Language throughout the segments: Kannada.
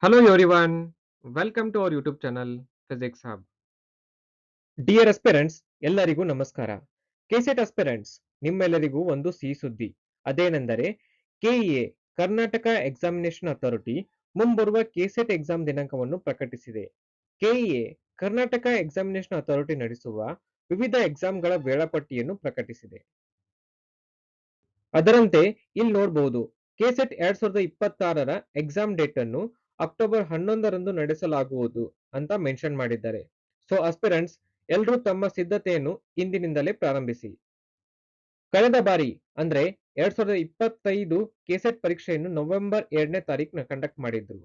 Hello everyone, welcome to our YouTube channel Physics Hub. Dear aspirants ಎಲ್ಲರಿಗೂ ನಮಸ್ಕಾರ. ಕೆಸೆಟ್ ಅಸ್ಪಿರೆಂಟ್ಸ್ ನಿಮ್ಮೆಲ್ಲರಿಗೂ ಒಂದು ಸಿಹಿ ಸುದ್ದಿ. ಅದೇನೆಂದರೆ ಕೆಇಎ ಕರ್ನಾಟಕ ಎಕ್ಸಾಮಿನೇಷನ್ ಅಥಾರಿಟಿ ಮುಂಬರುವ ಕೆಸೆಟ್ ಎಕ್ಸಾಮ್ ದಿನಾಂಕವನ್ನು ಪ್ರಕಟಿಸಿದೆ. ಕೆಇಎ ಕರ್ನಾಟಕ ಎಕ್ಸಾಮಿನೇಷನ್ ಅಥಾರಿಟಿ ನಡೆಸುವ ವಿವಿಧ ಎಕ್ಸಾಮ್ಗಳ ವೇಳಾಪಟ್ಟಿಯನ್ನು ಪ್ರಕಟಿಸಿದೆ. ಅದರಂತೆ ಇಲ್ಲಿ ನೋಡಬಹುದು ಕೆಸೆಟ್ 2026ರ ಎಕ್ಸಾಮ್ ಡೇಟ್ ಅನ್ನು ಅಕ್ಟೋಬರ್ 11ರಂದು ನಡೆಸಲಾಗುವುದು ಅಂತ ಮೆನ್ಷನ್ ಮಾಡಿದ್ದಾರೆ. ಸೊ ಅಸ್ಪಿರೆಂಟ್ಸ್ ಎಲ್ಲರೂ ತಮ್ಮ ಸಿದ್ಧತೆಯನ್ನು ಇಂದಿನಿಂದಲೇ ಪ್ರಾರಂಭಿಸಿ. ಕಳೆದ ಬಾರಿ ಅಂದ್ರೆ 2025 ಕೆಸೆಟ್ ಪರೀಕ್ಷೆಯನ್ನು ನವೆಂಬರ್ 2ನೇ ತಾರೀಕು ಕಂಡಕ್ಟ್ ಮಾಡಿದ್ರು.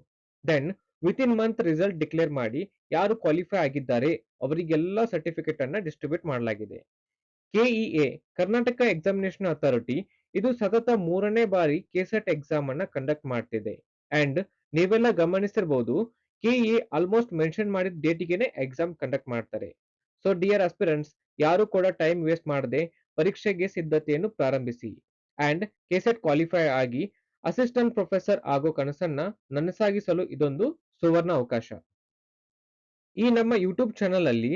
Then within month result declare ಮಾಡಿ ಯಾರು ಕ್ವಾಲಿಫೈ ಆಗಿದ್ದಾರೆ ಅವರಿಗೆಲ್ಲ ಸರ್ಟಿಫಿಕೇಟ್ ಅನ್ನ ಡಿಸ್ಟ್ರಿಬ್ಯೂಟ್ ಮಾಡಲಾಗಿದೆ. ಕೆಇಎ ಕರ್ನಾಟಕ ಎಕ್ಸಾಮಿನೇಷನ್ ಅಥಾರಿಟಿ ಇದು ಸತತ 3ನೇ ಬಾರಿ ಕೆಸೆಟ್ ಎಕ್ಸಾಮ್ ಅನ್ನ ಕಂಡಕ್ಟ್ ಮಾಡ್ತಿದೆ. ಅಂಡ್ ನೀವೆಲ್ಲ ಗಮನಿಸಿರಬಹುದು ಕೆಇಎ ಆಲ್ಮೋಸ್ಟ್ ಮೆನ್ಷನ್ ಮಾಡಿದ ಡೇಟಿಗೆನೆ ಎಕ್ಸಾಮ್ ಕಂಡಕ್ಟ್ ಮಾಡ್ತಾರೆ. ಸೊ ಡಿಯರ್ ಆಸ್ಪಿರೆಂಟ್ಸ್ ಯಾರು ಕೂಡ ಟೈಮ್ ವೇಸ್ಟ್ ಮಾಡದೆ ಪರೀಕ್ಷೆಗೆ ಸಿದ್ಧತೆಯನ್ನು ಪ್ರಾರಂಭಿಸಿ ಅಂಡ್ ಕೆಸೆಟ್ ಕ್ವಾಲಿಫೈ ಆಗಿ ಅಸಿಸ್ಟೆಂಟ್ ಪ್ರೊಫೆಸರ್ ಆಗೋ ಕನಸನ್ನ ನನಸಾಗಿಸಲು ಇದೊಂದು ಸುವರ್ಣ ಅವಕಾಶ. ಈ ನಮ್ಮ ಯೂಟ್ಯೂಬ್ ಚಾನಲ್ ಅಲ್ಲಿ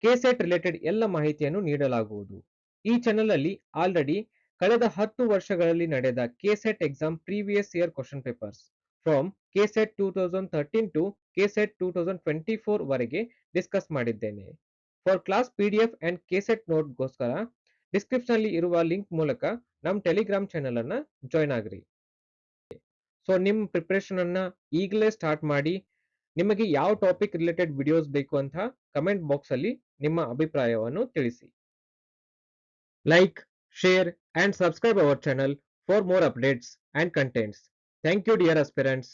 ಕೆಸೆಟ್ ರಿಲೇಟೆಡ್ ಎಲ್ಲ ಮಾಹಿತಿಯನ್ನು ನೀಡಲಾಗುವುದು. ಈ ಚಾನಲ್ ಅಲ್ಲಿ ಆಲ್ರೆಡಿ ಕಳೆದ 10 ವರ್ಷಗಳಲ್ಲಿ ನಡೆದ KSET exam previous year question papers from KSET 2013 to KSET 2024 ವರೆಗೆ ಡಿಸ್ಕಸ್ ಮಾಡಿದ್ದೇನೆ. For class PDF and KSET ನೋಟ್ಗೋಸ್ಕರ ಡಿಸ್ಕ್ರಿಪ್ಷನ್ ಅಲ್ಲಿ ಇರುವ ಲಿಂಕ್ ಮೂಲಕ ನಮ್ಮ ಟೆಲಿಗ್ರಾಮ್ ಚಾನಲ್ ಅನ್ನ ಜಾಯ್ನ್ ಆಗ್ರಿ. ಸೊ ನಿಮ್ಮ ಪ್ರಿಪರೇಷನ್ ಅನ್ನ ಈಗಲೇ ಸ್ಟಾರ್ಟ್ ಮಾಡಿ. ನಿಮಗೆ ಯಾವ ಟಾಪಿಕ್ ರಿಲೇಟೆಡ್ ವಿಡಿಯೋಸ್ ಬೇಕು ಅಂತ ಕಮೆಂಟ್ ಬಾಕ್ಸ್ ಅಲ್ಲಿ ನಿಮ್ಮ ಅಭಿಪ್ರಾಯವನ್ನು ತಿಳಿಸಿ. Like, share and subscribe our channel for more updates and contents. Thank you dear aspirants.